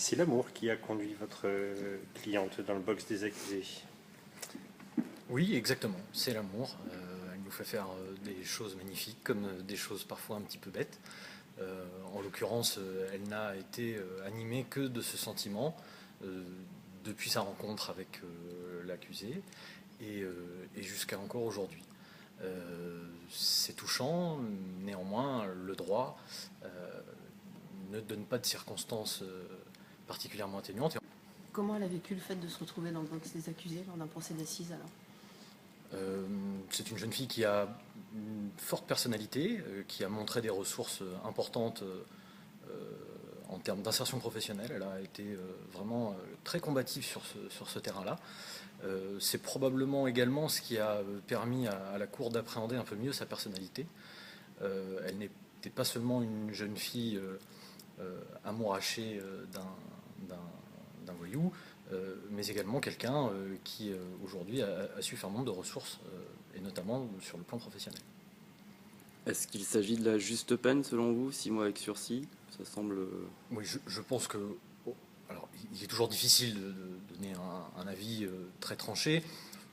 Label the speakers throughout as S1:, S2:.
S1: C'est l'amour qui a conduit votre cliente dans le box des accusés.
S2: Oui, exactement, c'est l'amour. Elle nous fait faire des choses magnifiques comme des choses parfois un petit peu bêtes. En l'occurrence, elle n'a été animée que de ce sentiment depuis sa rencontre avec l'accusé et jusqu'à encore aujourd'hui. C'est touchant, néanmoins, le droit ne donne pas de circonstances particulièrement atténuantes.
S3: Comment elle a vécu le fait de se retrouver dans le box des accusés lors d'un procès d'assises alors?
S2: C'est une jeune fille qui a une forte personnalité, qui a montré des ressources importantes en termes d'insertion professionnelle. Elle a été vraiment très combative sur ce terrain-là. C'est probablement également ce qui a permis à la Cour d'appréhender un peu mieux sa personnalité. Elle n'était pas seulement une jeune fille amourachée d'un voyou, mais également quelqu'un qui aujourd'hui a su faire montre de ressources, et notamment sur le plan professionnel.
S4: Est-ce qu'il s'agit de la juste peine selon vous, 6 mois avec sursis? Ça semble...
S2: Oui, je pense que... Alors, il est toujours difficile de donner un avis très tranché.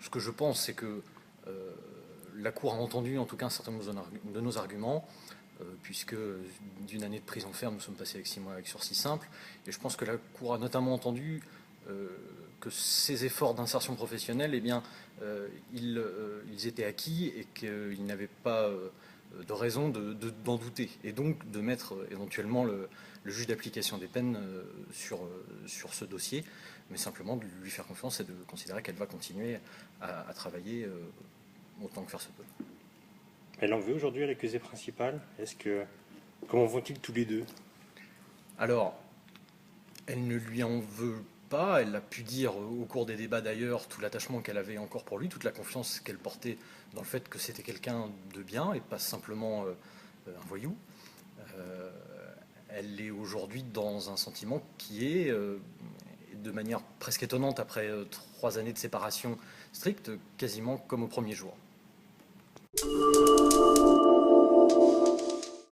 S2: Ce que je pense, c'est que la Cour a entendu en tout cas un certain nombre de nos arguments, puisque d'une année de prison ferme, nous sommes passés avec 6 mois avec sursis simple. Et je pense que la Cour a notamment entendu que ces efforts d'insertion professionnelle, eh bien, ils étaient acquis et qu'ils n'avaient pas de raison d'en douter. Et donc de mettre éventuellement le juge d'application des peines sur ce dossier, mais simplement de lui faire confiance et de considérer qu'elle va continuer à travailler autant que faire se peut.
S1: Elle en veut aujourd'hui à l'accusé principal. Comment vont-ils tous les deux?
S2: Alors, elle ne lui en veut pas. Elle a pu dire au cours des débats d'ailleurs tout l'attachement qu'elle avait encore pour lui, toute la confiance qu'elle portait dans le fait que c'était quelqu'un de bien et pas simplement un voyou. Elle est aujourd'hui dans un sentiment qui est, de manière presque étonnante après 3 années de séparation stricte, quasiment comme au premier jour.